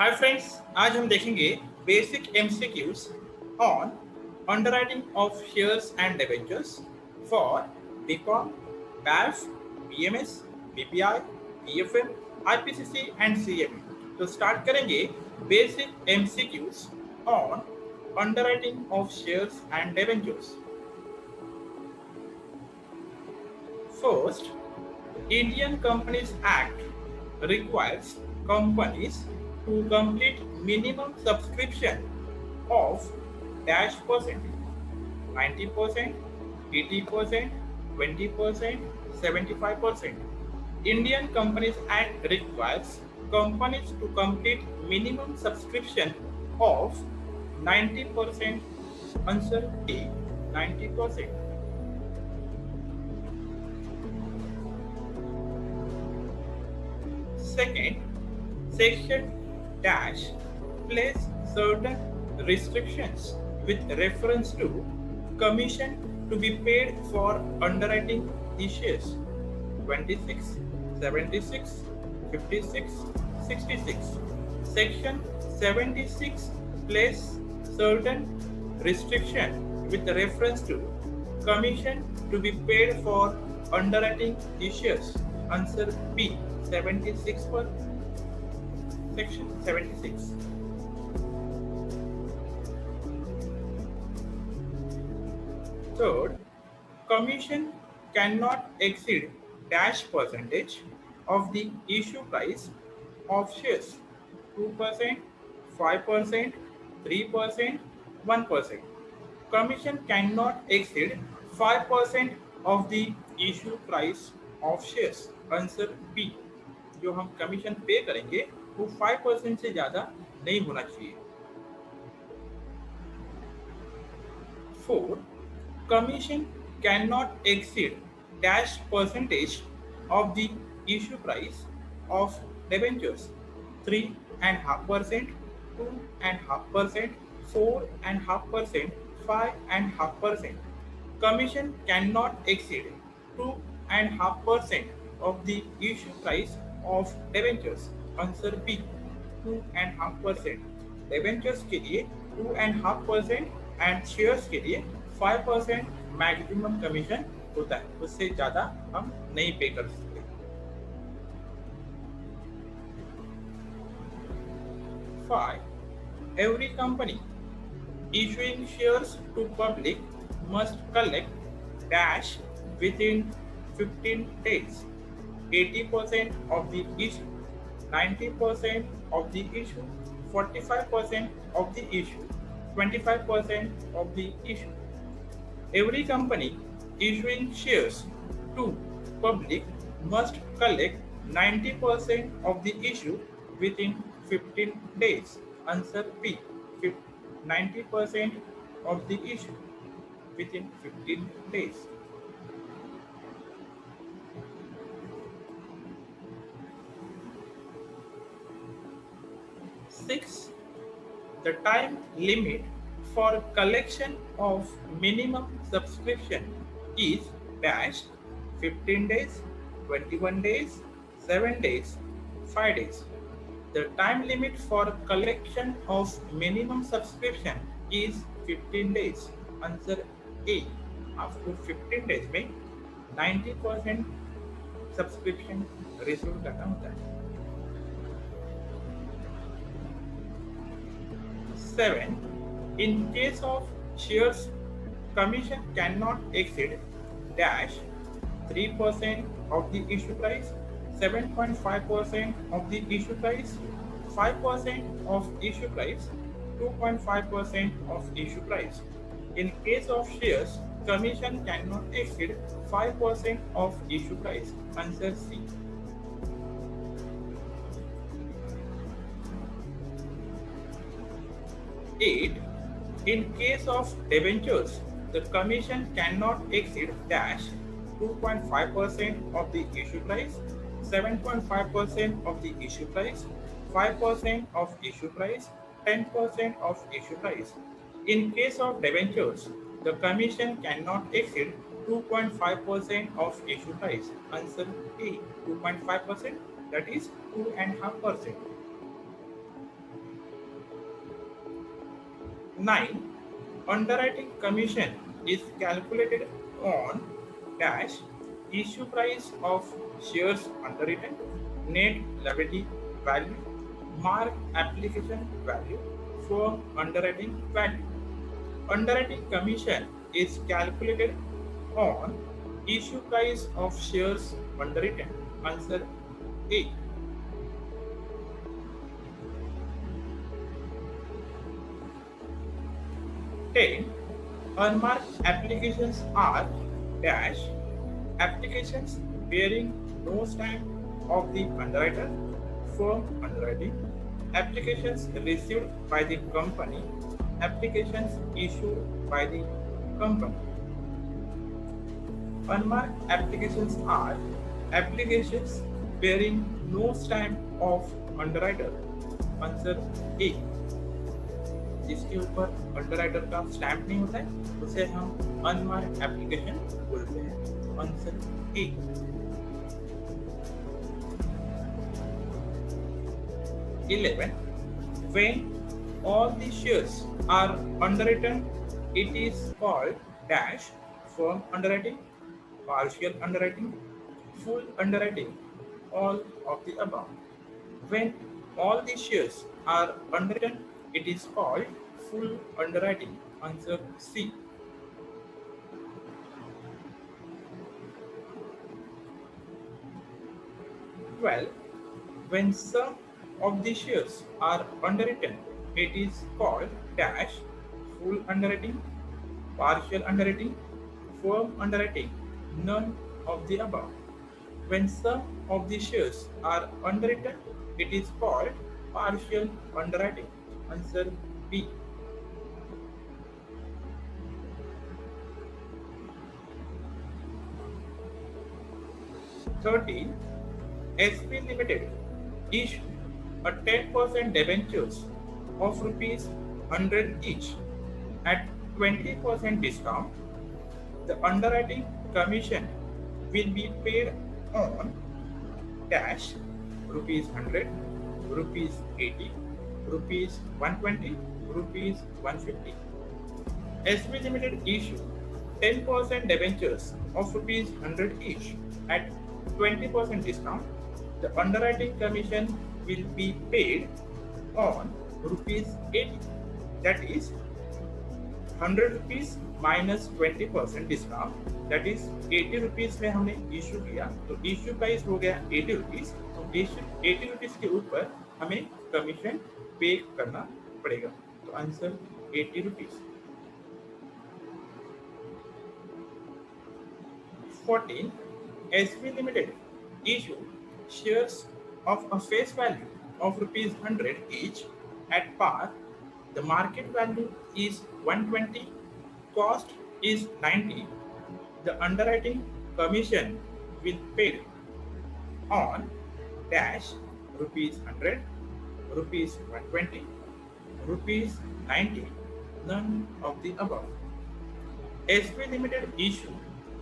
Hi friends, आज हम देखेंगे basic MCQs on underwriting of shares and debentures for BCom, BAF, BMS, BPI, BFM, IPCC and CMA. तो start करेंगे basic MCQs on underwriting of shares and debentures. First, Indian Companies Act requires companies to complete minimum subscription of dash percentage 90%, 80%, 20%, 75%. Indian Companies Act requires companies to complete minimum subscription of 90%. Answer A, 90%. Second, section dash place certain restrictions with reference to commission to be paid for underwriting the shares 26, 76, 56, 66. Section 76 place certain restriction with reference to commission to be paid for underwriting the shares. Answer B, 76 per section 76. Third, commission cannot exceed dash percentage of the issue price of shares 2%, 5%, 3%, 1%. Commission cannot exceed 5% of the issue price of shares. Answer B. जो हम commission पे करेंगे वो 5% से ज़्यादा नहीं होना चाहिए। 4. Commission cannot exceed dash percentage of the issue price of debentures 3.5%, 2.5%, 4.5%, 5.5%. Commission cannot exceed 2.5% of the issue price of debentures. Answer B, 2.5%. Debentures के लिए 2.5% एंड शेयर्स के लिए 5% मैक्सिमम कमीशन होता है, उससे ज़्यादा हम नहीं पे कर सकते। 5. Every company issuing shares to public must collect dash within 15 days 80% of the issue, 90% of the issue, 45% of the issue, 25% of the issue. Every company issuing shares to public must collect 90% of the issue within 15 days. Answer B, 90% of the issue within 15 days. 6. The time limit for collection of minimum subscription is dash 15 days, 21 days, 7 days, 5 days. The time limit for collection of minimum subscription is 15 days. Answer A. After 15 days में 90% subscription receive करना होता है। 7. In case of shares, commission cannot exceed dash 3% of the issue price, 7.5% of the issue price, 5% of issue price, 2.5% of issue price. In case of shares, commission cannot exceed 5% of issue price. Answer C. 8. In case of debentures, the commission cannot exceed dash 2.5% of the issue price, 7.5% of the issue price, 5% of issue price, 10% of issue price. In case of debentures, the commission cannot exceed 2.5% of issue price. Answer A, 2.5%, that is 2.5%. 9. Underwriting commission is calculated on dash issue price of shares underwritten, net liability value, mark application value, firm underwriting value. Underwriting commission is calculated on issue price of shares underwritten. Answer A. 10. Unmarked applications are dash applications bearing no stamp of the underwriter, firm underwriting, applications received by the company, applications issued by the company. Unmarked applications are applications bearing no stamp of underwriter. Answer A. जिसके ऊपर underwriter का stamp नहीं होता है उसे हम unmarked application बोलते हैं. Answer A. 11. When all the shares are underwritten, it is called dash firm underwriting, partial underwriting, full underwriting, all of the above. When all the shares are underwritten, it is called full underwriting. Answer C. 12. When some of the shares are underwritten, it is called dash full underwriting, partial underwriting, firm underwriting, none of the above. When some of the shares are underwritten, it is called partial underwriting. Answer B. 13. SP Limited issue a 10% debentures of rupees 100 each at 20% discount. The underwriting commission will be paid on dash rupees 100, rupees 80, rupees 120, rupees 150. SP Limited issue 10% debentures of rupees 100 each at 20% discount. The underwriting commission will be paid on rupees 80. That is 100 rupees minus 20% discount. That is 80 rupees में हमने issue किया तो issue price हो गया 80 rupees. तो 80 rupees के ऊपर हमें कमीशन पे करना पड़ेगा. तो answer 80 rupees. 14. SP Limited issue shares of a face value of rupees 100 each at par. The market value is 120, cost is 90. The underwriting commission will paid on dash rupees 100, rupees 120, rupees 90, none of the above. SP Limited issue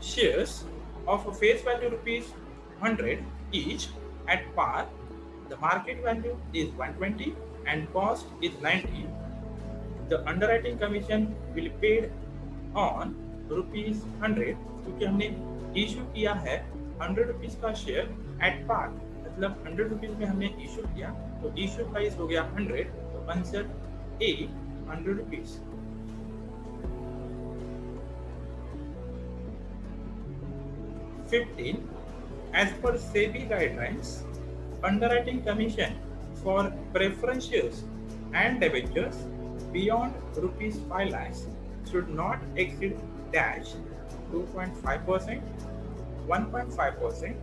shares of a face value rupees 100 each at par. The market value is 120 and cost is 90. The underwriting commission will be paid on rupees 100 क्योंकि हमने issue किया है 100 rupees का share at par. मतलब 100 rupees में हमने issue किया तो इशू प्राइस हो गया 100. तो answer A 100 rupees. 15. As per SEBI guidelines, underwriting commission for preference shares and debentures beyond rupees 5 lakhs should not exceed dash 2.5%, 1.5%,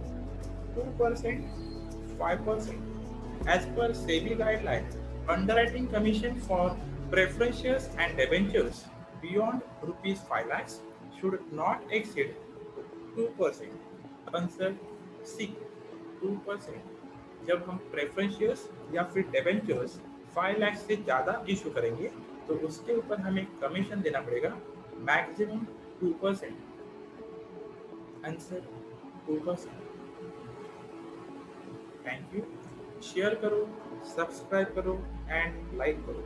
2%, 5%. As per SEBI guidelines, underwriting commission for preference shares and debentures beyond rupees 5 lakhs should not exceed 2%. Answer C 2%. जब हम preference shares या फिर debentures 5 lakh से ज़्यादा issue करेंगे तो उसके ऊपर हमें कमीशन देना पड़ेगा maximum 2%. Answer 2%. Thank you. Share करो, सब्सक्राइब करो एंड लाइक करो.